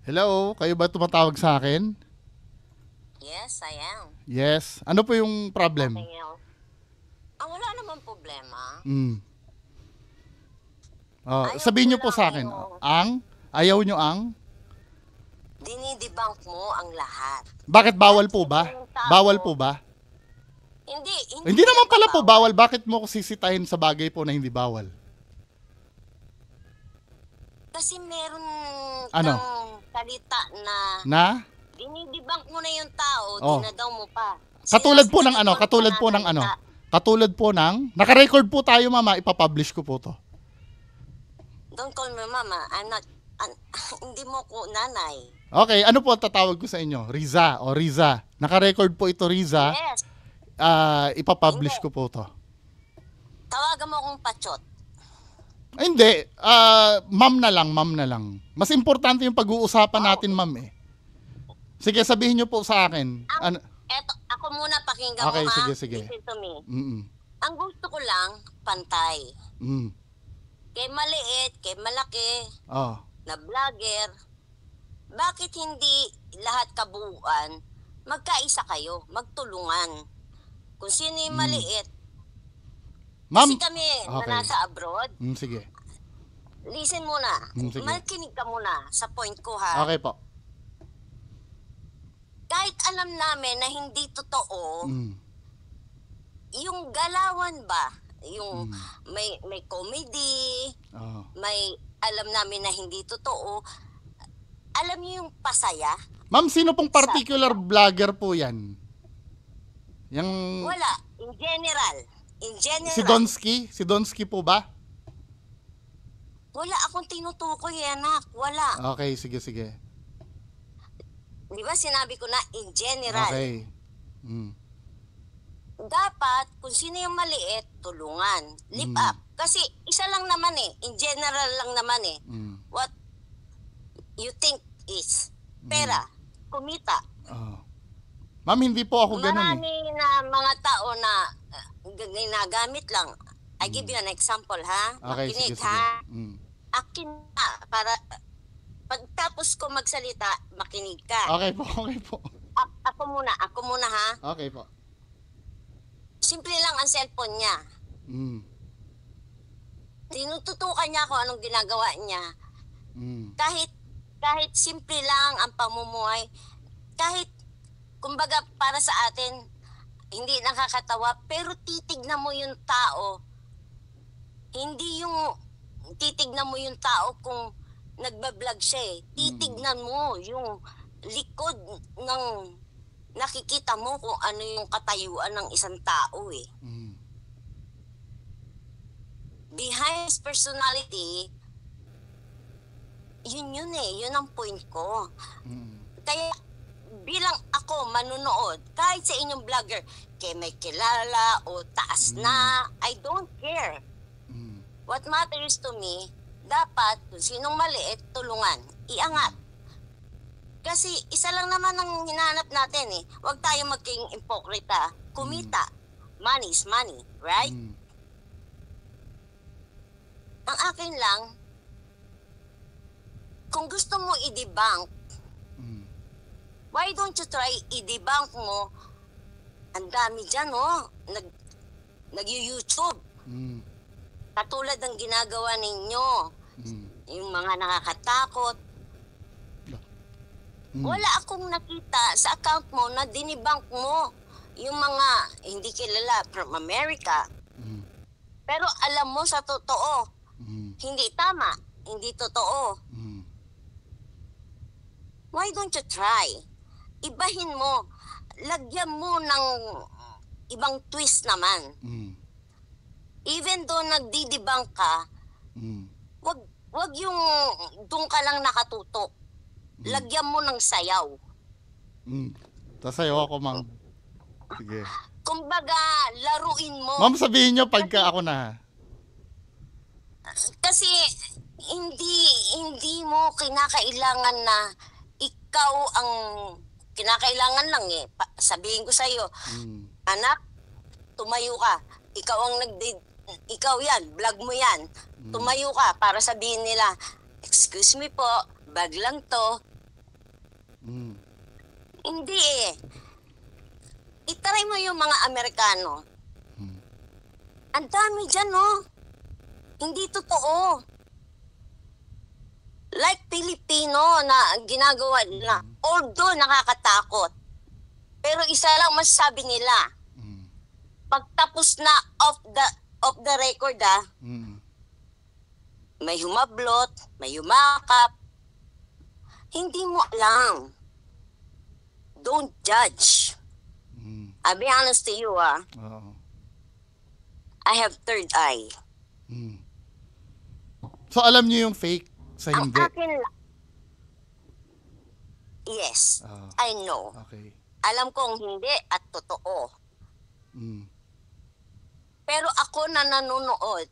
Hello, kayo ba tumatawag sa akin? Yes, I am. Yes. Ano po yung problem? Nothing else. Wala naman problema. Mm. Oh, Ayaw ko sabihin niyo po lang sa akin, yung ayaw nyo ang? dinidebunk mo ang lahat. Bakit bawal Kahit po sino ba? yung Bawal tao, po ba? hindi Hindi naman pala po pinagbabawal. bawal. Bakit mo ko sisitahin sa bagay po na hindi bawal? Kasi meron Ano? kang salita na Na? dinidebunk mo na yung tao, Oh. dinadaw mo pa. Katulad po ng ano? Sinasaliton mo Katulad na po ng ano? salita. Katulad po ng... Naka-record po tayo, mama. Ipapublish ko po to. Don't call me mama. I'm not, an, hindi mo ko nanay. Okay, ano po ang tatawag ko sa inyo? Riza o Riza. Naka-record po ito, Riza. Yes, hindi. Ipapublish ko po to. Tawagan mo akong pachot. Ay, hindi. Ma'am na lang, ma'am na lang. Mas importante yung pag-uusapan Oh, natin, ma'am eh. Sige, sabihin niyo po sa akin. Ano? ako muna pakinggan mo Okay, ha. sige, sige. Listen to me. Mm. Ang gusto ko lang, pantay. Mm. Kay maliit, kay malaki, Oh. na vlogger, bakit hindi lahat kabuuan, magkaisa kayo, magtulungan. Kung sino yung maliit, Ma'am. kasi kami na Okay. nasa abroad, Sige. listen muna, Sige. makinig ka muna sa point ko ha. Okay po. Kahit alam namin na hindi totoo, Mm. yung galawan ba, yung may comedy, Oh. may alam namin na hindi totoo, alam niyo yung pasaya? Ma'am, sino pong particular vlogger po yan? Yang... Wala. In general. In general. Si Donsky? Si Donsky po ba? Wala akong tinutukoy, anak. Wala. Okay, sige, sige. Di ba sinabi ko na in general. Okay. Mm. Dapat, kung sino yung maliit, tulungan. Lift up. Kasi isa lang naman eh. In general lang naman eh. What you think is pera, kumita. Oh. Ma'am, hindi po ako ganun eh. Marami na mga tao na ginagamit lang. I give you an example, ha? Okay, sige, Makinig, sige. ha? Mm. Akin na, para pagtapos ko magsalita, makinig ka. Okay po, okay po. Ako muna, ha? Okay po. Simple lang ang cellphone niya. Mm. Tinututukan niya kung anong ginagawa niya. Mm. Kahit simple lang ang pamumuhay, kahit kumbaga para sa atin, hindi nakakatawa, pero titignan mo yung tao. Hindi yung titignan mo yung tao kung nagbablog siya eh. Titignan mo yung likod ng nakikita mo kung ano yung katayuan ng isang tao eh. Mm. Behind his personality, yun eh. Yun ang point ko. Mm. Kaya bilang ako manunood, kahit sa inyong vlogger, kay may kilala o taas na, I don't care. Mm. What matters to me, dapat kung sinong maliit, tulungan, iangat. Kasi isa lang naman ang hinahanap natin eh. Huwag tayo maging ipokrita. Kumita. Money is money, right? Mm. Ang akin lang, kung gusto mo i-debunk, Mm. why don't you try i-debunk mo? Ang dami dyan, oh. Nag-YouTube. Mm. Katulad ng ginagawa ninyo. Mm. Yung mga nakakatakot. Mm. Wala akong nakita sa account mo na dinibunk mo yung mga hindi kilala from America. Mm. Pero alam mo sa totoo, Mm. hindi tama, hindi totoo. Mm. Why don't you try? Ibahin mo. Lagyan mo ng ibang twist naman. Mm. Even though nagdidibang ka, Mm. wag yung doon ka lang nakatutok. Lagyan mo ng sayaw. Mm. Tas sayo ako, ma'am. Sige. Kumbaga, laruin mo. Ma'am, sabihin nyo pagka ako na. Kasi hindi mo kinakailangan na ikaw ang kinakailangan lang eh. Sabihin ko sa iyo, Mm. anak, tumayo ka. Ikaw yan, vlog mo yan. Tumayo ka para sabihin nila, excuse me po, bag lang to. Hindi eh. Itry mo yung mga Amerikano. Hmm. Ang dami dyan, no? Hindi totoo. Like Pilipino na ginagawa nila. Although nakakatakot. Pero isa lang masasabi nila. Hmm. Pagtapos na of the record, Hmm. may humablot, may humakap. Hindi mo alam. Don't judge. Hmm. I'll be honest to you, Oo. I have third eye. Hmm. So alam niyo yung fake sa Ang hindi? akin, yes, Ah, I know. okay. Alam kong hindi at totoo. Hmm. Pero ako na nanonood,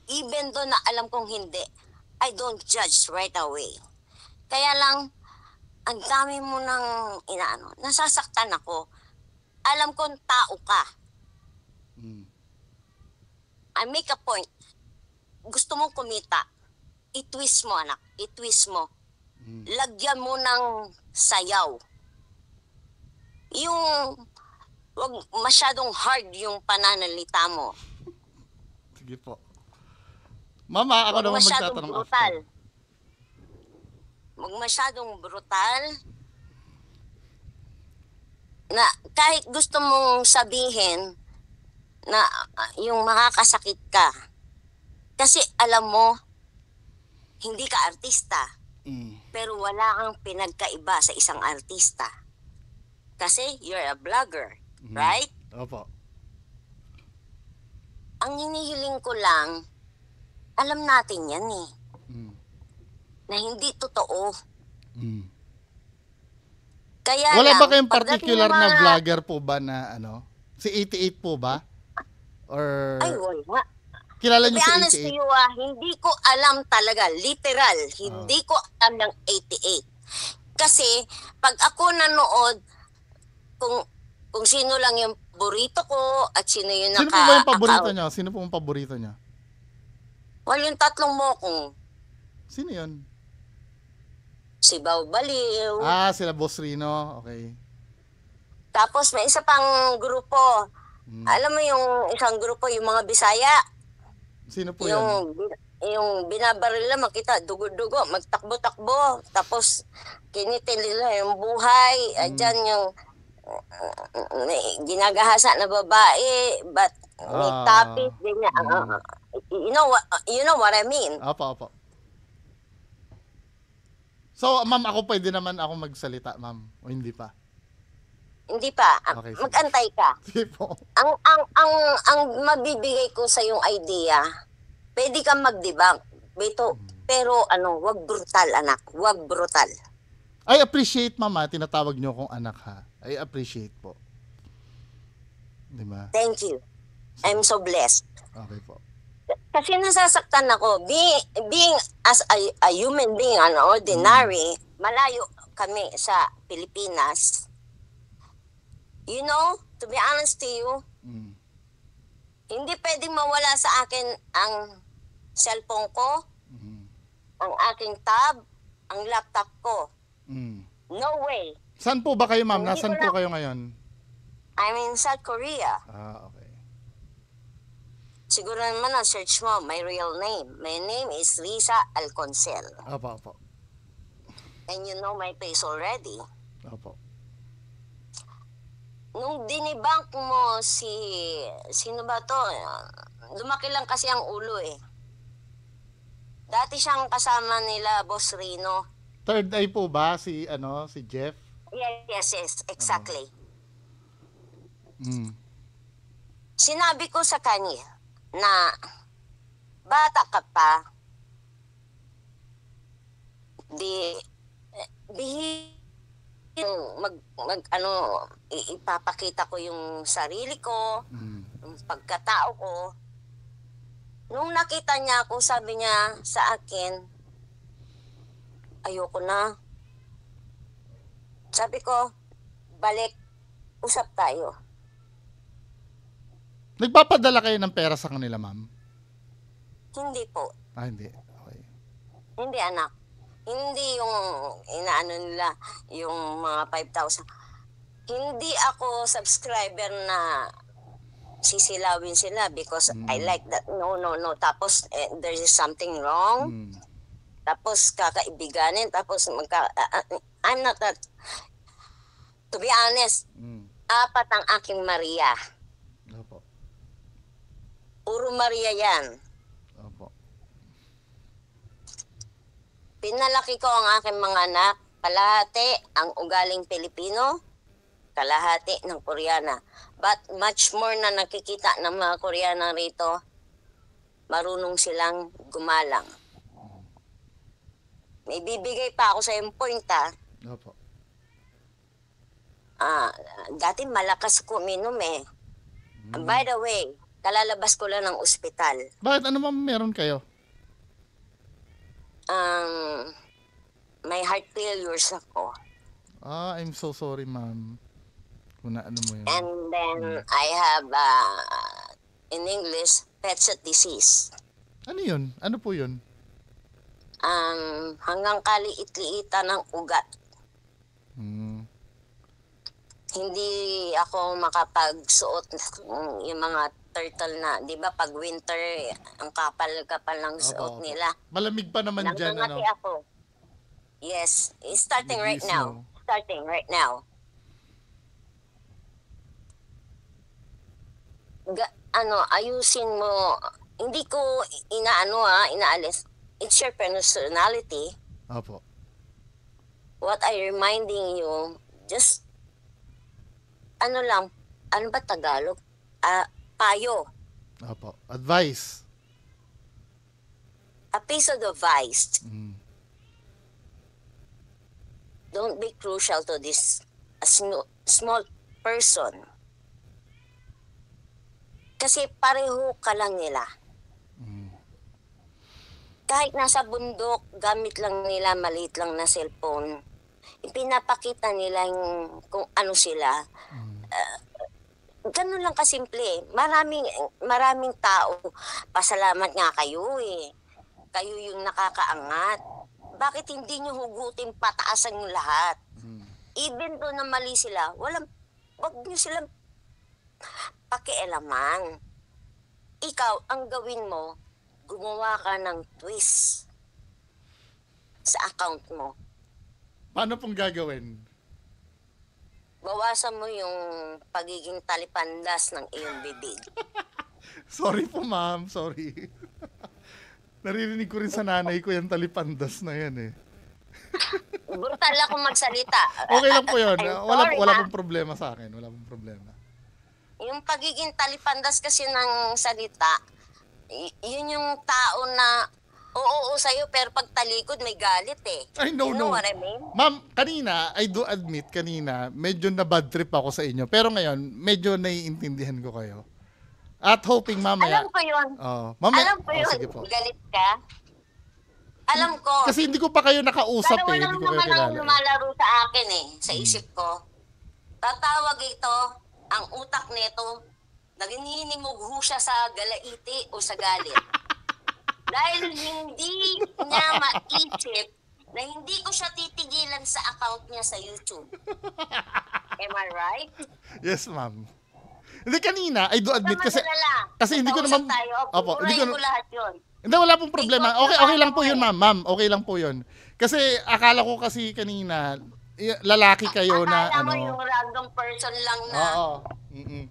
even though na alam kong hindi, I don't judge right away. Kaya lang, ang dami mo nang inaano, nasasaktan ako. Alam kong tao ka. Hmm. I make a point. Gusto mong kumita. I-twist mo, anak. I-twist mo. Hmm. Lagyan mo ng sayaw. Yung, wag masyadong hard yung pananalita mo. Sige po. Mama, ako Wag naman masyadong magtatanong brutal. after. Wag masyadong brutal. Na kahit gusto mong sabihin na yung makakasakit ka. Kasi alam mo, hindi ka artista. Hmm. Pero wala kang pinagkaiba sa isang artista. Kasi you're a vlogger, Hmm. right? Opo. Ang hinihiling ko lang, alam natin yan eh, Hmm. na hindi totoo. Hmm. Kaya Wala lang, ba kayong pagdating particular ng na mga- vlogger po ba na ano? Si 88 po ba? Or Ay, wala. kilala To niyo be si honest to 88? you, hindi ko alam talaga, literal, hindi ko alam ng 88. Kasi, pag ako nanood, kung sino lang yung paborito ko, at sino yung Sino po ba yung paborito niyo? Sino po yung paborito niyo? Well, yung tatlong mo kung Sino yun? si Bao Baliw, Sila Boss Rino. Okay. tapos may isa pang grupo. Hmm. Alam mo yung isang grupo, yung mga Bisaya, Sino po yan? yung binabaril lang, makita, dugo-dugo, magtakbo-takbo, tapos kinitin nila yung buhay, dyan yung may ginagahasa na babae, but may tapis, ganyan. You know what I mean? Opo. So, ma'am, ako pwede naman ako magsalita, ma'am. O hindi pa? Hindi pa. Okay, sige. Mag-antay ka. Sige po. Ang mabibigay ko sa yung idea, pwede kang mag-debunk. Pero wag brutal, anak. Wag brutal. I appreciate, mama. Tinatawag niyo akong anak, ha? I appreciate po. Di ba? Thank you. I'm so blessed. Okay po. Kasi nasasaktan ako. Being as a human being, ordinary, malayo kami sa Pilipinas. You know, to be honest to you, Mm. hindi pwedeng mawala sa akin ang cellphone ko, Mhm. ang aking tab, ang laptop ko. Mm. No way. Saan po ba kayo, ma'am? Hindi Nasaan ko po na- kayo ngayon? I'm in South Korea. Okay. Siguro naman na-search mo, my real name. My name is Lisa Alconcel. Opo. And you know my face already. Opo. Nung dinibank mo sino ba to? Lumaki lang kasi ang ulo eh. Dati siyang kasama nila, Boss Rino. Third eye po ba si Jeff? Yes, exactly. Mm. Sinabi ko sa kanya na bata ka pa, ipapakita ko yung sarili ko, Mm. yung pagkatao ko. Nung nakita niya ako, sabi niya sa akin, ayoko na. Sabi ko, balik, usap tayo. Nagpapadala kayo ng pera sa kanila, ma'am? Hindi po. Hindi. Okay. Hindi, anak. Hindi yung inaano nila, yung mga 5,000. Hindi ako subscriber na sisilawin sila because I like that. No, no, no. Tapos there is something wrong. Mm. Tapos kakaibiganin. Tapos I'm not that. To be honest, Mm. 4 ang aking Maria. Opo. Puro Maria yan. Opo. Pinalaki ko ang aking mga anak. Kalahati ang ugaling Pilipino, kalahati ng Koreana. But much more na nakikita ng mga Koreana rito, marunong silang gumalang. May bibigay pa ako sa yung point Opo. dati malakas ko uminom eh. By the way, kalalabas ko lang ng ospital. Bakit? Ano ma'am meron kayo? May heart failures ako. I'm so sorry ma'am. Kung ano mo yun. And then I have, in English, Petsat disease. Ano yun? Ano po yun? Hanggang kaliit-liitan ng ugat. Mm. Hindi ako makapagsuot yung mga turtle na, di ba pag winter, ang kapal-kapal ng suot Opo. nila. Malamig pa naman dyan, ano? Nangangati ako. Yes, it's starting right Degrees, now. no? Starting right now. Ayusin mo. Hindi ko inaalis. It's your personality. Opo. What I reminding you, just, ano ba Tagalog? Payo. Opo. Advice. A piece of advice. Mm. Don't be crucial to this small person. Kasi pareho ka lang nila. Kahit nasa bundok, gamit lang nila, maliit lang na cellphone. Ipinapakita nila yung kung ano sila. Ganun lang kasimple. Maraming tao. Pasalamat nga kayo eh. Kayo yung nakakaangat. Bakit hindi nyo hugutin pataasan yung lahat? Even though na mali sila, wag nyo silang pakialaman. Ikaw, ang gawin mo, gumawa ka ng twist sa account mo. Paano pong gagawin? Bawasan mo yung pagiging talipandas ng iyong bibig. Sorry po ma'am, sorry. Naririnig ko rin sa nanay ko yung talipandas na yan eh. Brutal ako magsalita. Okay lang po yun. I'm Wala sorry, pong problema sa akin. Wala pong problema. Yung pagiging talipandas kasi ng salita, yun yung tao na oo sa'yo pero pag talikod may galit eh. Ay, no, You know no. what I mean? Ma'am, kanina, I do admit, medyo na bad trip ako sa inyo. Pero ngayon, medyo naiintindihan ko kayo. At hoping mamaya... Alam ko yun. Mamaya, Alam ko yun. sige po. Galit ka. Alam ko. Kasi hindi ko pa kayo nakausap Dalawa eh. lang Hindi ko kayo naman ang kilala. lumalaro sa akin eh, sa isip ko. Tatawag ito, ang utak nito, naginhinimog ho siya sa galaiti o sa galit. Dahil hindi niya maisip na hindi ko siya titigilan sa account niya sa YouTube. Am I right? Yes, ma'am. Hindi kanina, I do admit kasi... Magalala. Kasi hindi ko naman... Tayo, Opo, hindi ko... ko lahat yun. Hindi, wala pong problema. Okay lang po yun, ma'am. Ma'am, okay lang po yun. Kasi akala ko kasi kanina, lalaki kayo na Akala mo ano... yung random person lang na Oo.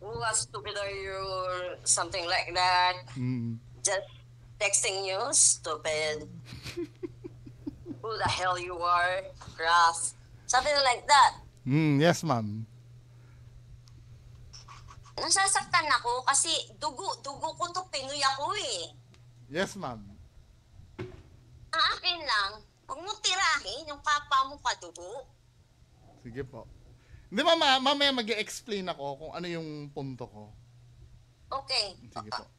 who was stupid or you or something like that. Just texting you, stupid. Who the hell you are, Ralph. Something like that. Yes, ma'am. Nasasaktan ako kasi dugo ko to, Pinoy ako eh. Yes, ma'am. Ang akin lang, huwag mo tirahin yung kapwa mo kadugo. Sige po. Hindi, mamaya mag-explain ako kung ano yung punto ko. Okay. Sige po.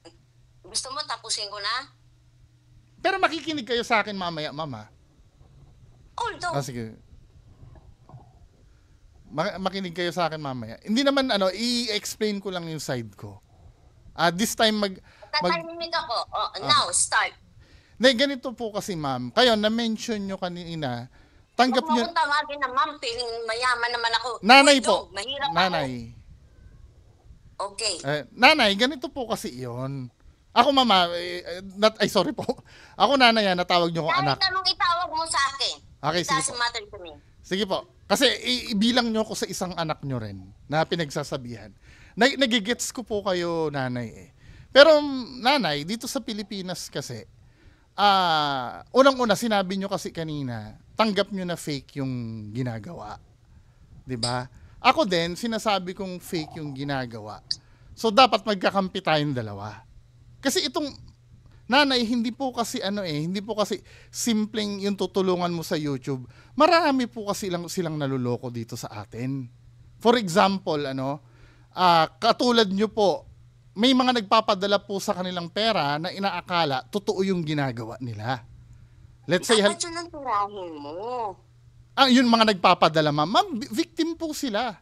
Gusto mo tapusin ko na? Pero makikinig kayo sa akin mamaya, mama. Although, Sige. Makinig kayo sa akin mamaya. Hindi naman, i-explain ko lang yung side ko. This time tatahimik ako. Now, start. Ganito po kasi, ma'am. Kayo, na-mention nyo kanina Tanggap Huwag mo nyo, akong tawagin na ma'am, piling mayaman naman ako. nanay Uy, po, Dong, mahirap ako. nanay. Okay. Nanay, ganito po kasi yon. Ako mama, ay sorry po. Ako nanay, natawag nyo ko Kahit anak. anong itawag mo sa akin, Okay, it sige doesn't po. matter to me. Sige po. Kasi ibilang nyo ko sa isang anak nyo rin na pinagsasabihan. Nagigets ko po kayo, nanay eh. Pero nanay, dito sa Pilipinas kasi, unang-una sinabi nyo kasi kanina, tanggap nyo na fake yung ginagawa. 'Di ba? Ako din, sinasabi kong fake yung ginagawa. So dapat magkakampi tayong dalawa. Kasi itong nanay, hindi po kasi hindi po kasi simpleng yung tutulungan mo sa YouTube. Marami po kasi silang naluloko dito sa atin. For example, katulad nyo po, may mga nagpapadala po sa kanilang pera na inaakala totoo yung ginagawa nila. Let's say, Dapat yun ang tirahin mo. yun mga nagpapadala, ma'am. Ma'am, victim po sila.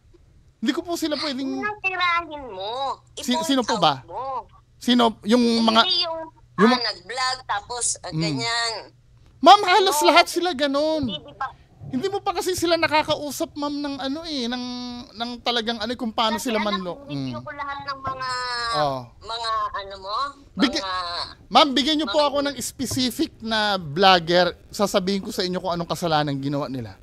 Hindi ko po sila pwedeng... Yun ang tirahin mo. Sino po ba? Mo. Sino? Yung mga... Hindi yung, yung nag-vlog tapos ganyan. Ma'am, halos lahat sila ganun. Hindi, di ba? Hindi mo pa kasi sila nakakausap, ma'am, ng ng talagang kung paano Kasi sila anak, manlo. video ko lahat ng mga, Oh. mga ano mo, Bigyan- mga, Ma'am, bigyan niyo po ako ng specific na vlogger. Sasabihin ko sa inyo kung anong kasalanan ginawa nila.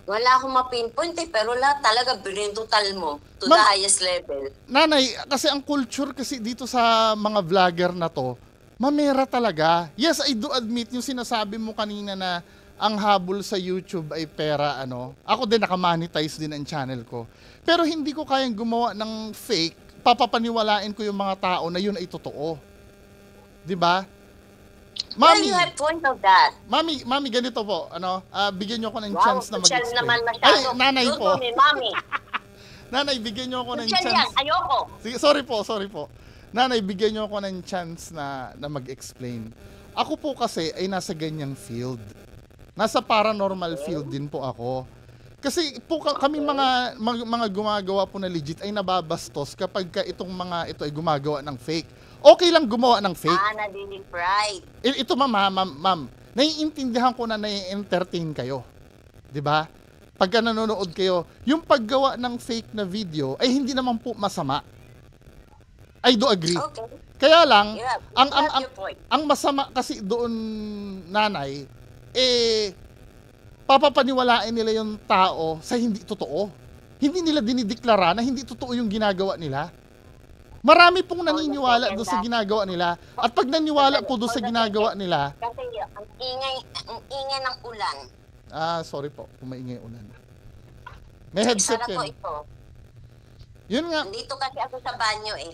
wala akong mapinpoint pero lahat talaga binintutal mo to the Ma'am- highest level. Nanay, kasi ang culture kasi dito sa mga vlogger na to, mamera talaga. Yes, I do admit yung sinasabi mo kanina na ang habol sa YouTube ay pera, Ako din, nakamonetize din ang channel ko. Pero hindi ko kayang gumawa ng fake, papapaniwalain ko yung mga tao na yun ay totoo. 'Di ba? Well, Mami, you have point of that. mami, ganito po, bigyan niyo ako ng Wow, chance na social mag-explain. naman Ay, masyado. nanay Luto po. ni mami. Nanay, bigyan niyo ako ng Social yan, chance. ayoko. Sige, sorry po. Nanay, bigyan niyo ako ng chance na mag-explain. Ako po kasi ay nasa ganyang field. Nasa paranormal field din po ako. Kasi po kami mga gumagawa po na legit ay nababastos kapag itong mga ito ay gumagawa ng fake. Okay lang gumawa ng fake. Nadinig pride. Ito ma'am, naiintindihan ko na nai-entertain kayo. 'Di ba? Pagka nanonood kayo, yung paggawa ng fake na video ay hindi naman po masama. I do agree. Okay. Kaya lang, You have, ang you have your point. ang masama kasi doon, nanay, papapaniwalain nila yung tao sa hindi totoo. Hindi nila dinideklara na hindi totoo yung ginagawa nila. Marami pong naniniwala doon sa ginagawa nila. At pag naniwala po doon sa ginagawa nila, Kasi ang ingay ng ulan. sorry po, kung maingay ulan. May headset Sana po yun. ito. Yun nga. Nandito kasi ako sa banyo eh.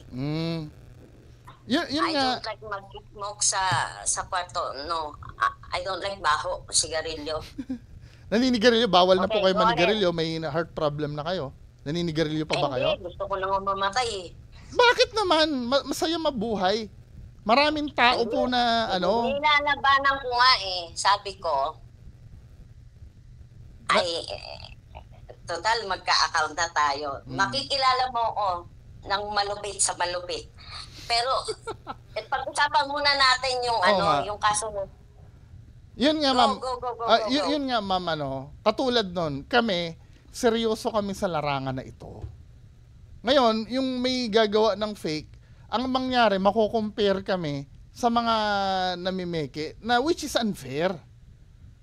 Yun I nga. don't like mag-smoke sa kwarto. No. I don't like baho, sigarilyo. Naninigarilyo, bawal na po Okay, kayo go manigarilyo, may heart problem na kayo. Naninigarilyo pa ba kayo? Hindi, gusto ko lang mamatay eh. Bakit naman? Masaya mabuhay. Maraming tao po na Nilalabanan ko nga eh. Sabi ko, total magka-account na tayo. Makikilala mo ako ng malupit sa malupit. Pero, pag-usapan muna natin yung nga. yung kaso mo. Yun nga, Go, ma'am. go, go, go, go. Yun nga, ma'am, katulad nun, kami, seryoso kami sa larangan na ito. Ngayon, yung may gagawa ng fake, ang mangyari, mako-compare kami sa mga namimeke, na which is unfair.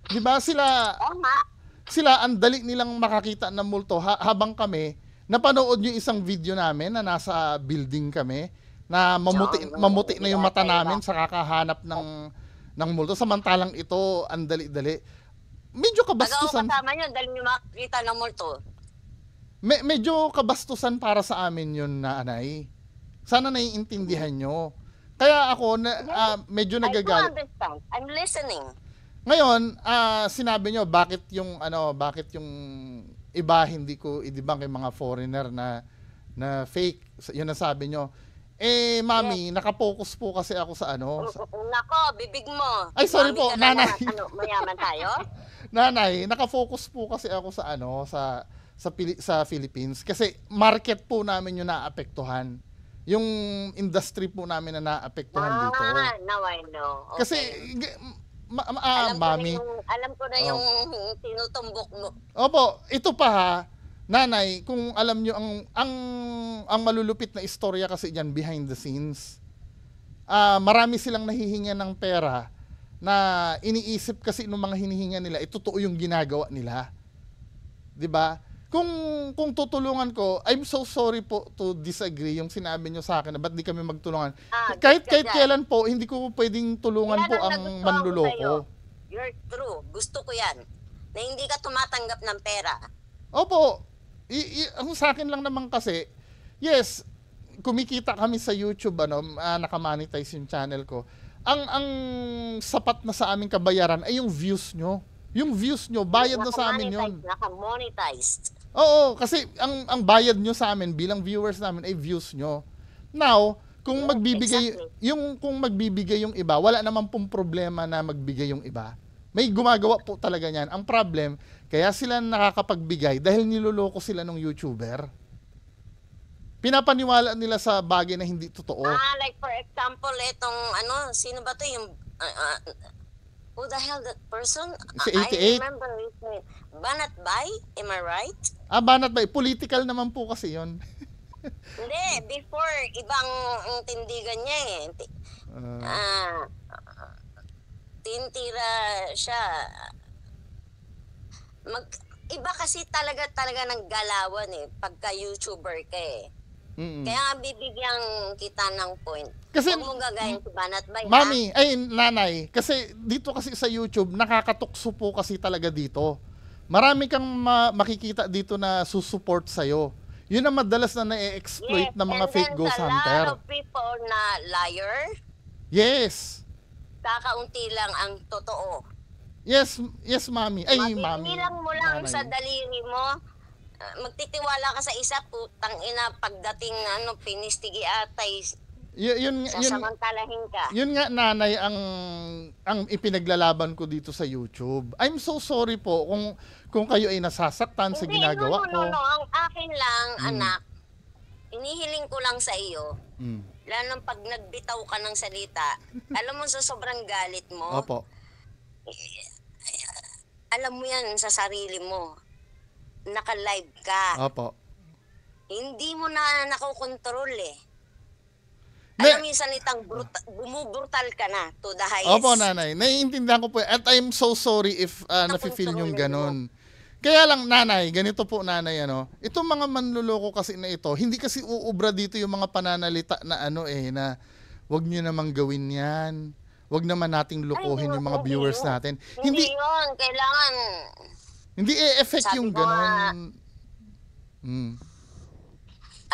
Di ba? Sila, ang dali nilang makakita ng multo habang kami, napanood yung isang video namin na nasa building kami, na mamuti na yung mata namin sa kakahanap ng multo. Samantalang ito, ang dali-dali. Medyo kabastusan. Kasama yun, dahil nyo makikita ng multo. Medyo kabastusan para sa amin yun na anay. Sana naiintindihan nyo. Kaya ako, medyo I do nagagalit. understand. I'm listening. Ngayon, sinabi nyo, bakit yung iba hindi ko idibang kay mga foreigner na fake. Yun ang sabi nyo. Mami, nakapokus po kasi ako sa Nako, bibig mo. Ay, sorry Mami po, ka na nanay. mayaman tayo? Nanay, nakafocus po kasi ako sa Philippines kasi market po namin yung naapektuhan. Yung industry po namin na naapektuhan dito. Now I know. Okay. Kasi mami. Alam ko na Oh. yung tinutumbok mo. Opo, ito pa ha, nanay, kung alam nyo, ang malulupit na istorya kasi dyan behind the scenes, marami silang nahihinga ng pera na iniisip kasi nung mga hinihinga nila, totoo yung ginagawa nila. 'Di ba? Kung tutulungan ko, I'm so sorry po to disagree yung sinabi nyo sa akin na ba't di kami magtulungan. Kahit Good ka dyan. kailan po, hindi ko pwedeng tulungan Yan po ang ang nagustuhan ko manluloko. sa'yo. You're true. Gusto ko yan. Na hindi ka tumatanggap ng pera. Opo, ang sa akin lang naman kasi, yes, kumikita kami sa YouTube, nakamonetize yung channel ko. Ang sapat na sa aming kabayaran ay yung views nyo. Yung views nyo, bayad na sa amin yun. Naka-monetized. Oo, kasi ang bayad nyo sa amin bilang viewers namin ay views nyo. Now, kung Yeah, magbibigay exactly. kung magbibigay yung iba, wala naman pong problema na magbigay yung iba. May gumagawa po talaga niyan. Ang problem, kaya sila nakakapagbigay dahil niloloko sila ng YouTuber. Pinapaniwala nila sa bagay na hindi totoo. Like for example, itong sino ba to yung who the hell that person? Si I 88. remember his name. Banat Bay? Am I right? Banat ba? Political naman po kasi yon. Hindi, before ibang tindigan niya eh. Tintira siya. Iba kasi talaga ng galawan eh pagka YouTuber ka eh. Kaya nga bibigyan kita ng point. Kasi, huwag mong gagayin si Banat Bay, mami, ay nanay, kasi dito kasi sa YouTube, nakakatukso po kasi talaga dito. Marami kang makikita dito na susupport sa'yo. Yun ang madalas na na-exploit ng mga fake ghost hunter. And then a lot of people na liar, yes. kakaunti lang ang totoo. Yes, mami. Ay, mami. Mabibilang mo lang nanay. sa daliri mo. Magtitiwala ka sa isa, putang ina, pagdating pinistigi atay, Yun sasamantalahin ka. Yun nga nanay ang ipinaglalaban ko dito sa YouTube. I'm so sorry po kung kayo ay nasasaktan sa ginagawa ko. No. Ang akin lang, anak, inihiling ko lang sa iyo, lalo pag nagbitaw ka ng salita, alam mo sa sobrang galit mo, Opo. alam mo yan sa sarili mo, naka-live ka. Opo. Hindi mo na nakokontrol eh. Alam mo yung salitang bumubrutal ka na to the highest. Opo, nanay. Naiintindihan ko po. At I'm so sorry if nafe-feel yung ganun. Kaya lang, nanay, ganito po, nanay, itong mga manluloko kasi na ito, hindi kasi uubra dito yung mga pananalita na na wag nyo namang gawin yan. Wag naman nating lukuhin yung mga viewers natin. Hindi yun. Kailangan, hindi e-effect sabi yung ko ganun.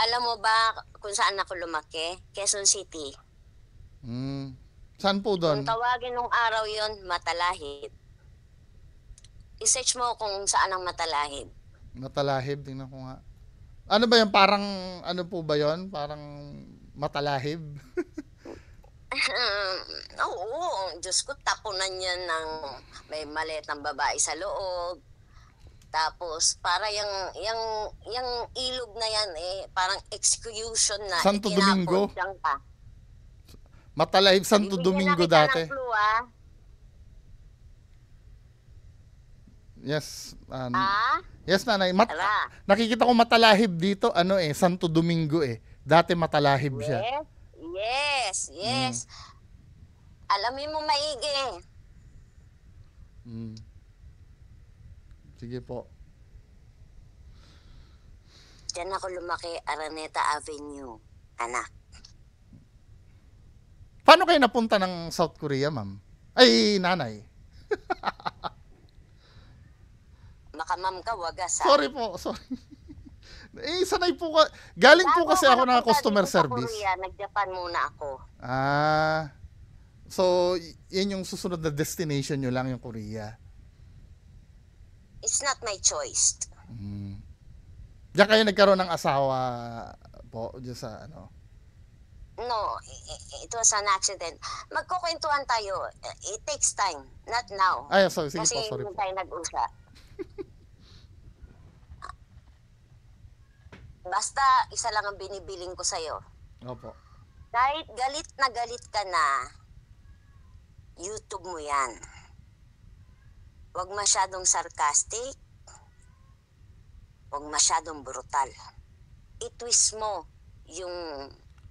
Alam mo ba kung saan ako lumaki? Quezon City. Saan po doon? Kung tawagin nung araw yon, Matalahib. I-search mo kung saan ang Matalahib. Matalahib, tingnan ko nga. Ano ba yan? Parang, ano po ba yon? Parang matalahib? Oo, Diyos ko, tapunan yan ng may maliit ng babae sa loob. Tapos, para yung ilog na yan parang execution na. Santo Domingo? Ka. Matalahib, Santo Domingo dati. Ng clue, Yes. Ah? Yes, nanay. Tara. Nakikita ko matalahib dito, Santo Domingo Dati matalahib siya. Yes. Alamin mo maigi. Sige po. Diyan ako lumaki, Araneta Avenue, anak. Paano kayo napunta ng South Korea, ma'am? Ay, nanay. Makamam ka, wagas. Sorry po, sorry. Sanay po ka. Galing po kasi ako na customer service. Korea, nag-Japan muna ako. So, yan yung susunod na destination nyo lang, yung Korea. It's not my choice. Diyan kayo nagkaroon ng asawa po, diyan sa No, it was an accident. Magkukwentuhan tayo. It takes time, not now. Ay, sorry, sige Kasi po, sorry hindi po. tayo nag-usap. Basta, isa lang ang binibiling ko sa'yo. Opo. Kahit galit na galit ka na, YouTube mo yan. Huwag masyadong sarcastic, huwag masyadong brutal. I-twist mo yung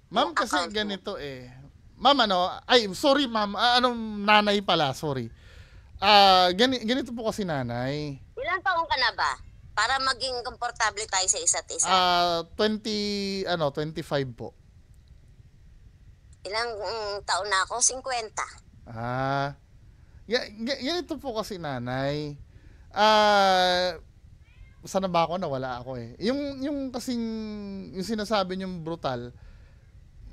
Ma'am, yung kasi account mo. ganito eh. Ma'am, sorry ma'am, anong nanay pala, sorry. Ganito po kasi nanay. Ilang taon ka na ba? Para maging komportable tayo sa isa't isa. 25 po. Ilang taon na ako? 50. Ganito po kasi nanay. Sana ba ako? Nawala ako eh. Yung kasing, yung sinasabi niyong brutal,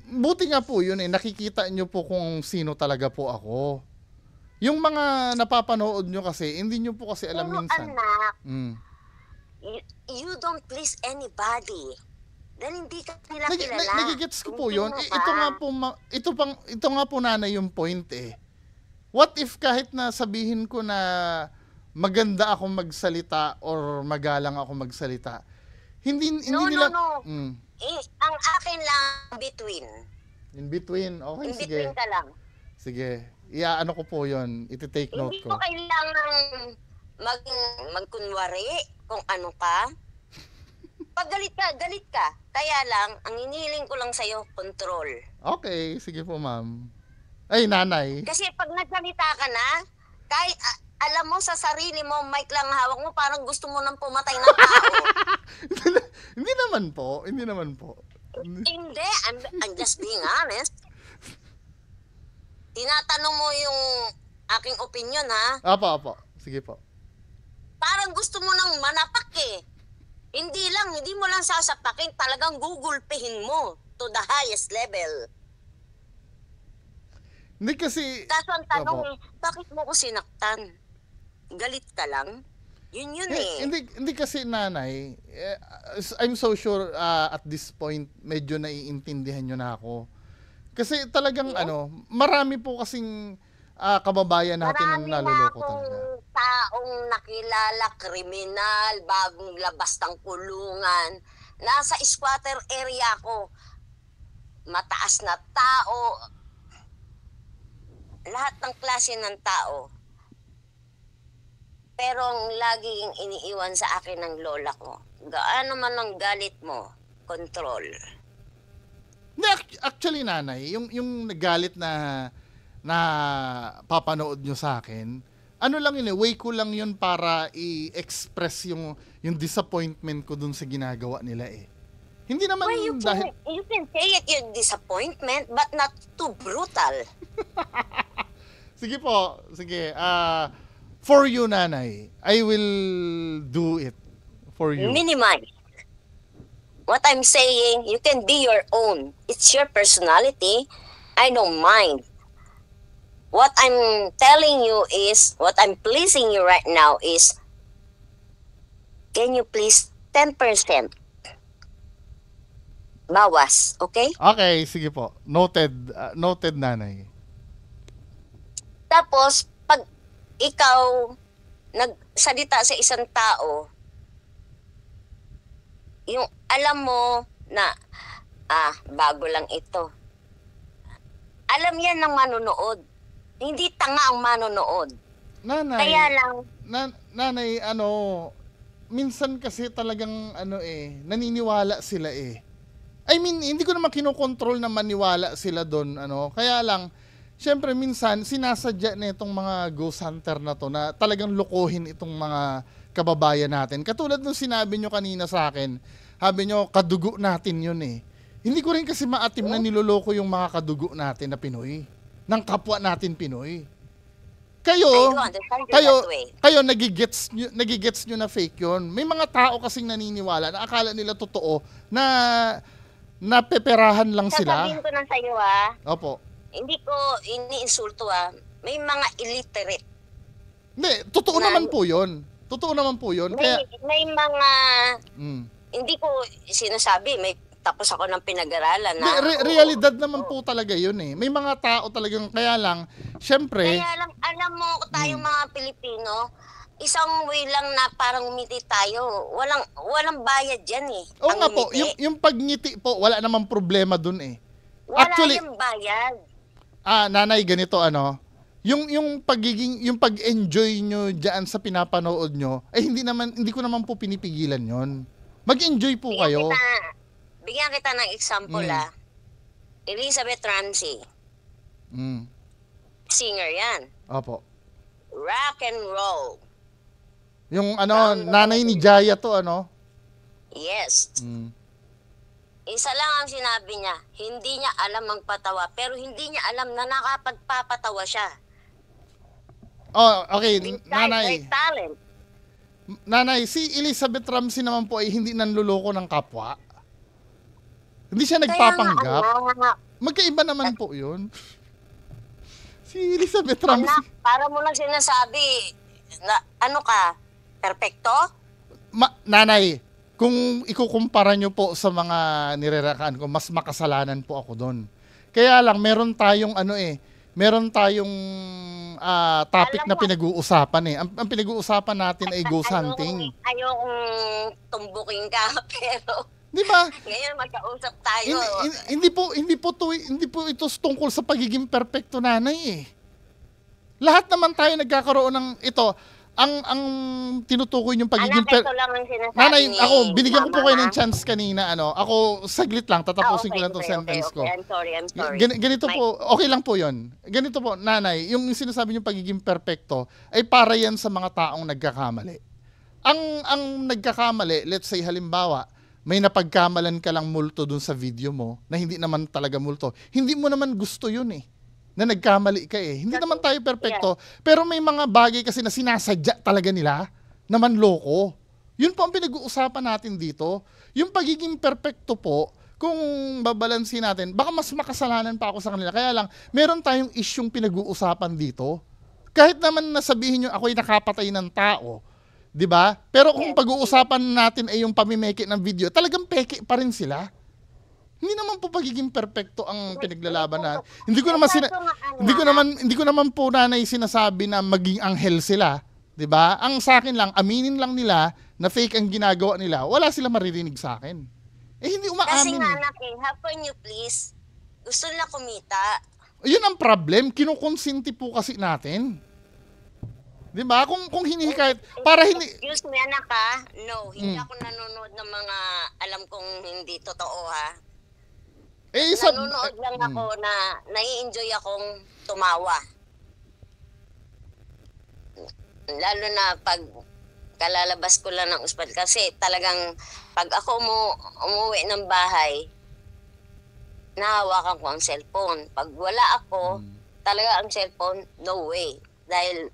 buti nga po yun eh, nakikita niyo po kung sino talaga po ako. Yung mga napapanood nyo kasi, hindi nyo po kasi alam Pero minsan. anak, Mm. you don't please anybody. Dahil hindi ka nila kilala. Nagigets ko po Hindi yun. mo Eh, ba? ito nga po nanay yung point eh. What if kahit na sabihin ko na maganda ako magsalita or magalang ako magsalita, hindi No. nila... Ang akin lang between. In between. Okay, In sige. between ka lang. Sige. Ano ko po yun. Iti-take note Hindi ko. mo kailangan magkunwari kung ano ka. Pag galit ka. Kaya lang, ang inihiling ko lang sa'yo, control. Okay, sige po ma'am. Ay, nanay. Kasi pag nagsalita ka na, kahit alam mo sa sarili mo, mic lang hawak mo, parang gusto mo nang pumatay ng tao. Hindi naman po. Hindi, I'm just being honest. Tinatanong mo yung aking opinion, ha? Apo. Sige po. Parang gusto mo nang manapak eh. Hindi mo lang sasapakin, talagang gugulpihin mo to the highest level. Hindi kasi... Kaso ang tanong Opo. eh, bakit mo ko sinaktan? Galit ka lang? Yun eh. Hindi kasi nanay, I'm so sure at this point medyo naiintindihan nyo na ako. Kasi talagang marami po kasing kababayan natin Marami na na naluloko akong talaga. taong nakilala, kriminal, bagong labas ng kulungan. Nasa squatter area ko. Mataas na tao. Lahat ng klase ng tao. Pero ang laging iniiwan sa akin ng lola ko, gaano man ang galit mo, control. Hindi, actually nanay, yung nagalit na papanood nyo sa akin, ano lang yun way ko lang yun para i-express yung disappointment ko dun sa ginagawa nila eh. Hindi naman Well, dahil... you can say it your disappointment, but not too brutal. Sige po, sige. For you, nanay, I will do it for you. Minimize. What I'm saying, you can be your own. It's your personality. I don't mind. What I'm telling you is, what I'm pleasing you right now is, can you please 10%? Bawas, okay? Okay, sige po. Noted, noted nanay. Tapos, pag ikaw nagsalita sa isang tao, yung alam mo na, bago lang ito. Alam yan ng manonood. Hindi tanga ang manonood. Nanay, Kaya lang, nanay, minsan kasi talagang, naniniwala sila eh. I mean, hindi ko naman kinokontrol na maniwala sila doon, Kaya lang, syempre minsan, sinasadya na itong mga ghost hunter na to na talagang lukuhin itong mga kababayan natin. Katulad nung sinabi nyo kanina sa akin, sabi nyo, kadugo natin yun eh. Hindi ko rin kasi maatim na niloloko yung mga kadugo natin na Pinoy. Ng kapwa natin Pinoy. I don't understand you that way. Kayo nagigets nyo na fake yun. May mga tao kasing naniniwala na akala nila totoo na napeperahan lang sila. Sasabihin ko lang sa'yo Opo. hindi ko iniinsulto may mga illiterate. Hindi, totoo naman po yun. Totoo naman po yun. Kaya, May mga, mm. hindi ko sinasabi, may tapos ako ng pinag-aralan na. Realidad naman po talaga yun eh. May mga tao talagang, kaya lang, syempre, Kaya lang, alam mo, tayong mga Pilipino, isang way lang na parang umiti tayo. Walang bayad yan eh. oo Ang nga po, umiti. yung pagngiti po, wala namang problema dun eh. Wala Actually, yung bayad. nanay, ganito yung pag-enjoy nyo diyan sa pinapanood nyo, ay hindi ko naman po pinipigilan yon. Mag-enjoy po Bigyan kayo. kita, bigyan kita ng example Mm. Elizabeth Ramsey, Mm. singer yan. Opo. Rock and roll. Yung nanay ni Jaya to, ano? Yes. Mm. Isa lang ang sinabi niya, hindi niya alam magpatawa, pero hindi niya alam na nakapagpapatawa siya. Oh, okay, Besides nanay. her talent. Nanay, si Elizabeth Ramsey naman po ay hindi nanluloko ng kapwa. Hindi siya nagpapanggap. Kaya nga, anak, Magkaiba naman po yun. Si Elizabeth Ramsey. anak, para mo lang sinasabi, na, ano ka, perfecto? Nanay, kung ikukumpara nyo po sa mga nirerakaan ko, mas makasalanan po ako doon. Kaya lang, meron tayong topic Alam na mo- pinag-uusapan eh. Ang pinag-uusapan natin ay ghost hunting. Ayokong tumbukin ka, pero Di ba? ngayon magkausap tayo. Hindi po ito tungkol sa pagiging perpekto, nanay eh. Lahat naman tayo nagkakaroon ng ito. Ang tinutukoy yung pagiging Anak, ito lang ang sinasabi Nanay, ni ako, binigyan ko po Mama, kayo ng ha? chance kanina, Ako, saglit lang, tatapusin ko lang tong sentence ko. I'm sorry. Ganito po, okay lang po yon. Ganito po, nanay, yung sinasabi niyo pagiging perpekto, ay para yan sa mga taong nagkakamali. Ang nagkakamali, let's say halimbawa, may napagkamalan ka lang multo dun sa video mo, na hindi naman talaga multo. Hindi mo naman gusto yun eh. Na nagkamali ka eh. Hindi naman tayo perpekto, pero may mga bagay kasi na sinasadya talaga nila na manloko. Yun po ang pinag-uusapan natin dito. Yung pagiging perpekto po, kung babalansin natin, baka mas makasalanan pa ako sa kanila. Kaya lang, meron tayong isyung pinag-uusapan dito. Kahit naman nasabihin nyo ako'y nakapatay ng tao, di ba? Pero kung pag-uusapan natin ay yung pamimeke ng video, talagang peke pa rin sila. Hindi naman po pagiging perpekto ang pinaglalaban na. Hindi ko naman po nanay sinasabi na maging anghel sila, 'di ba? Ang sa akin lang, aminin lang nila na fake ang ginagawa nila. Wala sila maririnig sa akin. Hindi Kasi umaamin. nga anak how can you please? Gusto nila kumita. Yun ang problem, kinukonsinti po kasi natin. 'Di ba? Kung hinihikayat para hindi Excuse me anak no, hindi ako nanonood ng mga alam kong hindi totoo nanonood lang ako na nai-enjoy akong tumawa. Lalo na pag kalalabas ko lang ng ospital kasi talagang pag ako umuwi ng bahay, nahawakan ko ang cellphone. Pag wala ako, talaga ang cellphone, no way. Dahil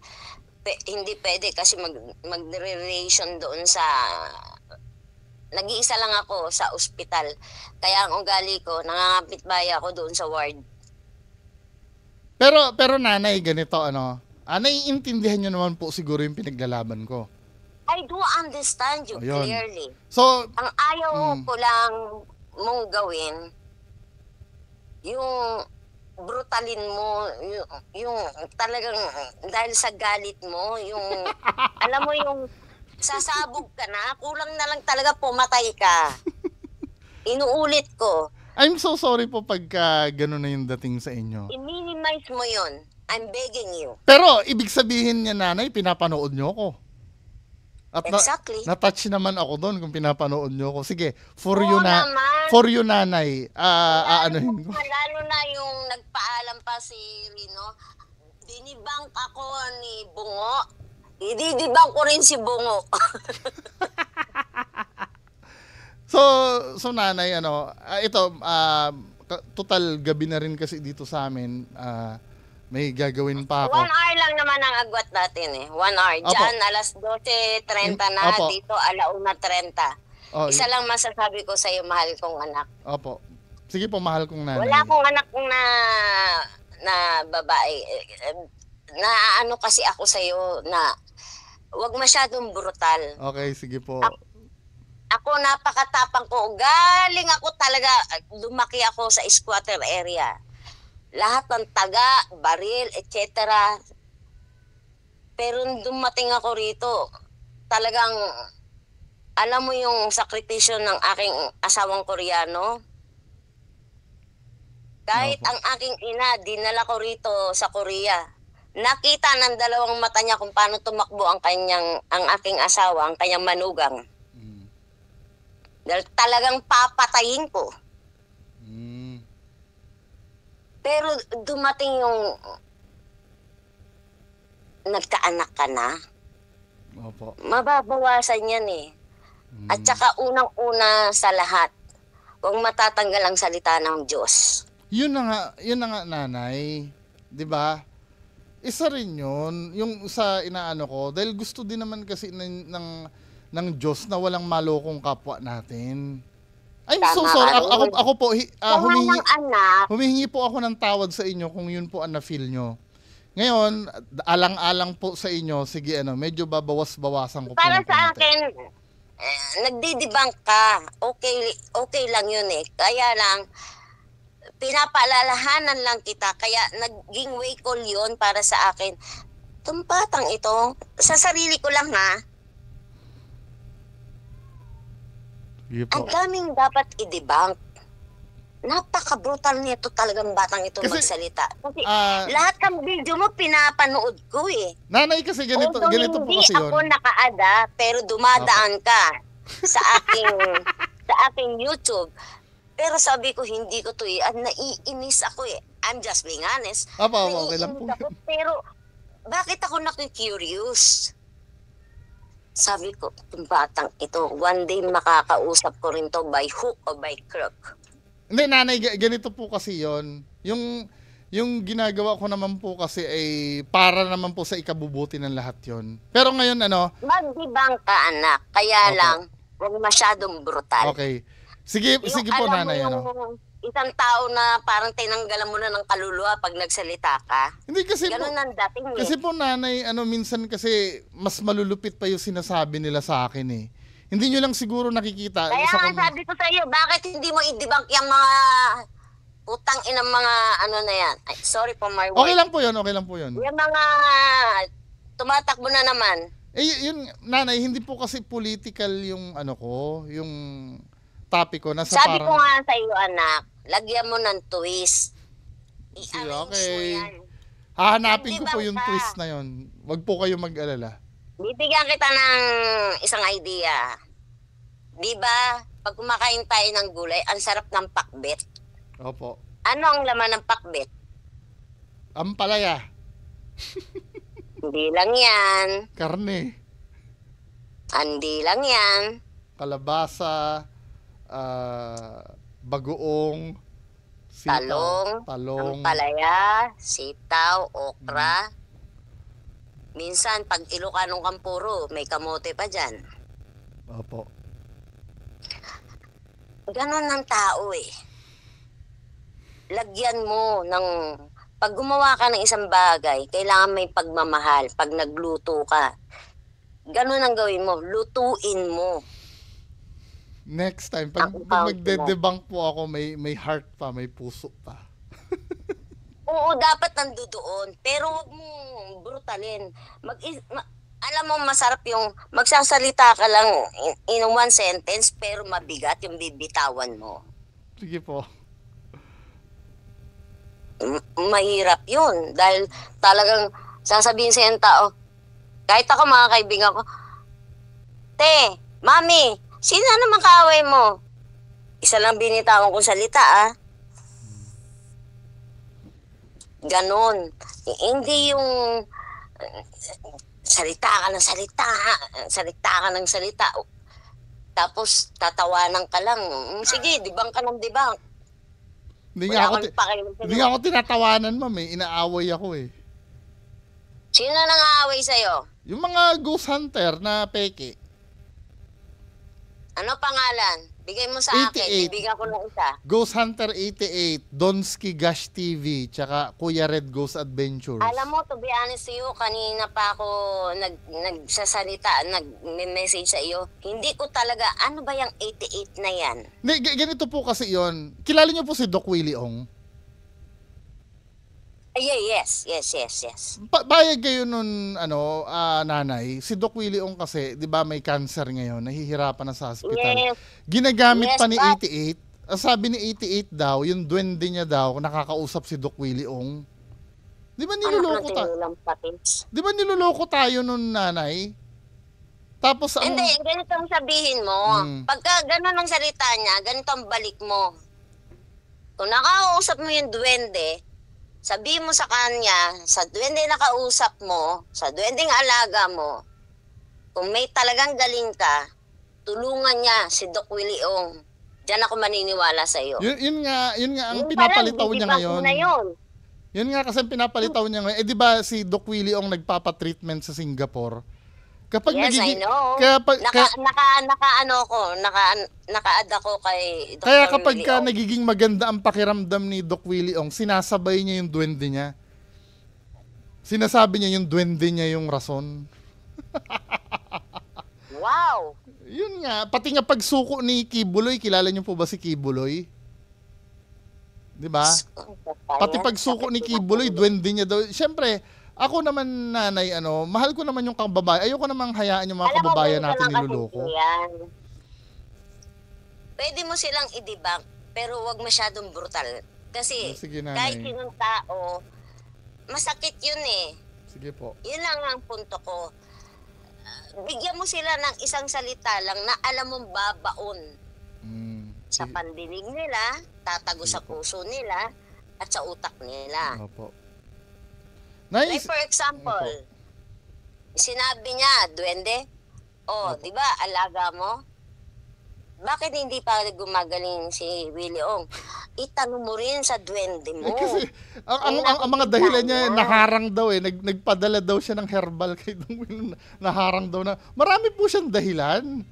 hindi pwede kasi magre-relation doon sa nag-iisa lang ako sa ospital. Kaya ang ugali ko, nangangapit bahay ako doon sa ward. Pero nanay, ganito naiintindihan nyo naman po siguro yung pinaglalaban ko. I do understand you Ayun. clearly. So, Ang ayaw ko lang mong gawin, yung brutalin mo, yung talagang dahil sa galit mo, yung alam mo yung sasabog ka na, kulang na lang talaga pumatay ka. Inuulit ko. I'm so sorry po pagka gano'n na yung dating sa inyo. I-minimize mo yun. I'm begging you. Pero, ibig sabihin niya, nanay, pinapanood nyo ako. At Exactly. na-touch naman ako doon kung pinapanood nyo ako. Sige, for naman. you, nanay, aanuhin ko. Lalo na yung nagpaalam pa si Rino, dinibang ako ni Bungo. Ididibang ko rin si Bungo. So nanay, total gabi na rin kasi dito sa amin. May gagawin pa ako. 1 hour lang naman ang agwat natin 1 hour. Opo. Diyan, alas 12:30 na. Opo. Dito, 1:30. Oh, Isa lang masasabi ko sa iyo, mahal kong anak. Opo. Sige po, mahal kong nanay. Wala akong anak na babae. Na ano kasi ako sa iyo na wag masyadong brutal. Okay, sige po. Ako napakatapang ko. Galing ako talaga, lumaki ako sa squatter area. Lahat ng taga, baril, etc. Pero nung dumating ako rito, talagang alam mo yung sakripisyo ng aking asawang Koreano? Kahit Opo. ang aking ina, dinala ko rito sa Korea. nakita ng dalawang mata niya kung paano tumakbo ang aking asawa, ang kanyang manugang. Mm. Dahil talagang papatayin ko. Mm. Pero dumating yung nagkaanak ka na, Opo. mababawasan yan eh. Mm. At saka unang-una sa lahat, huwag matatanggal ang salita ng Diyos. Yun na nga nanay, 'di ba? Isa rin 'yun, yung sa inaano ko dahil gusto din naman kasi ng Diyos na walang malokong kapwa natin. I'm so Tama sorry. ka Ako po Kaya ng anak, humihingi po ako ng tawad sa inyo kung yun po ang na-feel nyo. Ngayon, alang-alang po sa inyo, sige medyo babawas-bawasan ko po para ng sa konti. akin, nagdidibang ka. Okay lang yun eh. Kaya lang, pinapaalalahanan lang kita. Kaya naging wake call yun para sa akin. Itong batang ito, sa sarili ko lang ha, Sige po. ang daming dapat i-debunk. Napaka-brutal nito talagang batang ito Kasi, magsalita. Kasi Ah, lahat ng video mo pinapanood ko eh. nanay kasi ganito Although po hindi kasi ako yun. nakaada, pero dumadaan ka sa aking YouTube. Pero sabi ko, hindi ko to eh. At naiinis ako eh. I'm just being honest. Opo, okay lang po. Naiinis ako, pero bakit ako naku-curious? Sabi ko, itong batang ito, one day makakausap ko rin to by hook or by crook. Hindi, nanay, ganito po kasi yon. Yung ginagawa ko naman po kasi ay para naman po sa ikabubuti ng lahat yon. Pero ngayon, Magdibang ka, anak. Kaya Opo. lang, huwag masyadong brutal. okay. Sige po, alam nanay, mo yung isang tao na parang tinanggalan mo na ng kaluluwa pag nagsalita ka. Hindi kasi po, Ganun ang dating eh. kasi po nanay, minsan kasi mas malulupit pa yung sinasabi nila sa akin eh. Hindi nyo lang siguro nakikita. Kaya sa nga sabi ko sa iyo, bakit hindi mo i-debunk yung mga utang inang mga ano na yan? Ay, sorry for my word. Okay lang po yun, okay lang po yun. Yung mga tumatakbo na naman. Yun, nanay, hindi po kasi political yung yung topic ko. Nasa Sabi parang, ko nga sa iyo, anak, lagyan mo ng twist. Sige, I-arrange okay. mo yan. hahanapin ko po Nagdibang yung ka. twist na yun. Wag po kayo mag-alala. Bibigyan kita ng isang idea. Di ba, pag kumakain tayo ng gulay, ang sarap ng pakbet. Opo. Ano ang laman ng pakbet? Ampalaya. Hindi lang yan. Karne. Hindi lang yan. Kalabasa. Bagoong. Sitaw, talong. Ampalaya, sitaw, okra. Minsan, pag Ilocanong Kampuro, may kamote pa dyan. Opo. Ganon ang tao eh. Lagyan mo ng... Pag gumawa ka ng isang bagay, kailangan may pagmamahal. Pag nagluto ka, ganon ang gawin mo. Lutuin mo. Next time, pag magde-debunk po ako, may heart pa, may puso pa. Oo, dapat nandoon. Pero huwag mong brutalin. Alam mo, masarap yung magsasalita ka lang in one sentence, pero mabigat yung bibitawan mo. Sige po. Mahirap yun. Dahil talagang sasabihin sa yung tao, kahit ako mga kaibigan ko, Te, Mami, sino naman kaaway mo? Isa lang binitawan kong salita Ganon. Hindi yung salita ka ng salita. Tapos tatawanan ka lang. Sige, dibang ka ng dibang. Hindi Wala nga kang pakialam sa'yo. ako tinatawanan, ma'am eh. Inaaway ako eh. Sino nang aaway sa'yo? Yung mga ghost hunter na peke. Ano pangalan? Bigay mo sa akin. 88. Bibigyan ko ng isa. Ghost Hunter 88, Donsky Gash TV, tsaka Kuya Red Ghost Adventures. Alam mo, to be honest to you, kanina pa ako nagsasalita, nag-message sa iyo. Hindi ko talaga, ano ba yung 88 na yan? Hindi, ganito po kasi yon. Kilala niyo po si Doc Willie Ong? Yes. Bayag kayo nun, nanay. Si Doc Willie Ong kasi, di ba may cancer ngayon, nahihirapan na sa hospital. Yes. Ginagamit Yes, pa ni but- 88. Ang sabi ni 88 daw, yung duwende niya daw, nakakausap si Doc Willie Ong. Di ba Anak ng niloloko ta? tinulang patis. Di ba niloloko tayo nun, nanay? Tapos ang Hindi, ganito ang sabihin mo. Mm. Pagka gano'n ang salita niya, ganito ang balik mo. Kung nakausap mo yung duwende, sabihin mo sa kanya, sa duwende na kausap mo, sa duwendeng alaga mo, kung may talagang galing ka, tulungan niya si Doc Willie Ong. Diyan ako maniniwala sa iyo. yun nga ang Yun pinapalitaw palang, niya didibang ngayon. mo na yun. Yun nga kasi ang pinapalitaw niya ngayon. Eh di ba si Doc Willie Ong nagpapa-treatment sa Singapore? Kapag Yes, I nagiging know. kapag Naka-add ako kay Dr. kaya kapag Willie ka Ong. nagiging maganda ang pakiramdam ni Doc Willie Ong, sinasabay niya yung duwende niya. Sinasabi niya yung duwende niya yung rason. Wow! Yun nga, pati nga pagsuko ni Kibuloy, kilala niyo po ba si Kibuloy? 'Di ba? Pati pagsuko ni Kibuloy, duwende niya daw. Siyempre, ako naman, nanay, mahal ko naman yung kababayan. Ayoko namang hayaan yung mga kababayan natin niloloko. Pwede mo silang i-debunk, pero wag masyadong brutal. Kasi Sige, kahit nanay. sinong tao, masakit yun eh. Sige po. Yun lang ang punto ko. Bigyan mo sila ng isang salita lang na alam mong babaon sa Sige. pandinig nila, tatago Sige sa po. puso nila, at sa utak nila. Opo. Like Nice. for example, sinabi niya, duwende, Opo. di ba, alaga mo? Bakit hindi pa gumagaling si Willie Ong? Itanong mo rin sa duwende mo. Kasi ang Ang mga dahilan niya, nakikita niya. naharang daw eh. Nagpadala daw siya ng herbal kay Dong Will. Naharang daw na. Marami po siyang dahilan.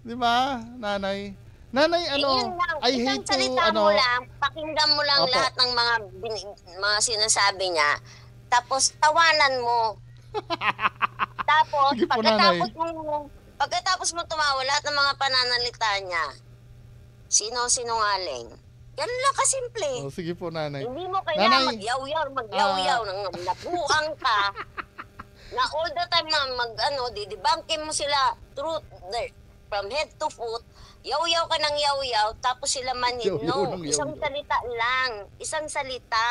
Di ba, nanay? Nanay, Yun lang, I isang hate to, salita mo lang, pakinggan mo lang Opo. lahat ng mga sinasabi niya, tapos tawanan mo. Tapos, Sige po, nanay. pagkatapos mo tumawa lahat ng mga pananalita niya, sinungaling. Ganun lang kasimple. Oh, sige po, nanay. Hindi mo kailangan Nanay, magyaw-yaw, nang nabuang ka, na all the time na didibangkin mo sila from head to foot, yaw-yaw ka ng yaw-yaw, tapos sila manhid. Yaw-yaw No, ng isang yaw-yaw. salita lang. Isang salita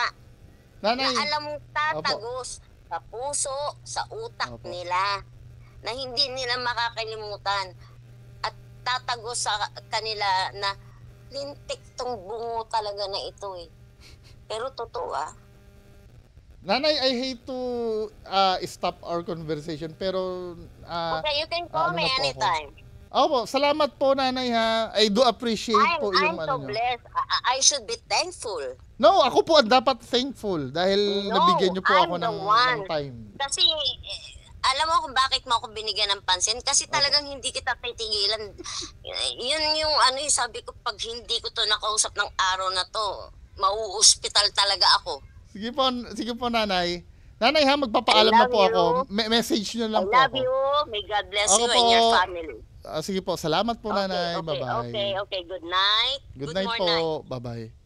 Nanay, na alam mong tatagos sa puso, sa utak Opo. nila, na hindi nila makakalimutan. At tatagos sa kanila na lintik tong bungo talaga na ito eh. Pero totoo nanay, I hate to stop our conversation, pero Okay, you can call ano me na po ako? anytime. Opo, salamat po, nanay, ha. I do appreciate po I'm yung so nyo. blessed. I should be thankful. No, ako po ang dapat thankful dahil No, nabigyan niyo po I'm ako the ng one. time. Kasi, alam mo kung bakit mo ako binigyan ng pansin? Kasi talagang hindi kita titigilan. Yun yung sabi ko, pag hindi ko to nakausap ng araw na to, mauuspital talaga ako. Sige po, nanay. Nanay, ha, magpapaalam I na love po you. ako. Message niyo I lang po love ako. you. May God bless Ako you po. and your family. Sige po, salamat po, nanay. Okay, Bye-bye. okay. Good night. Good night morning. po. Bye-bye.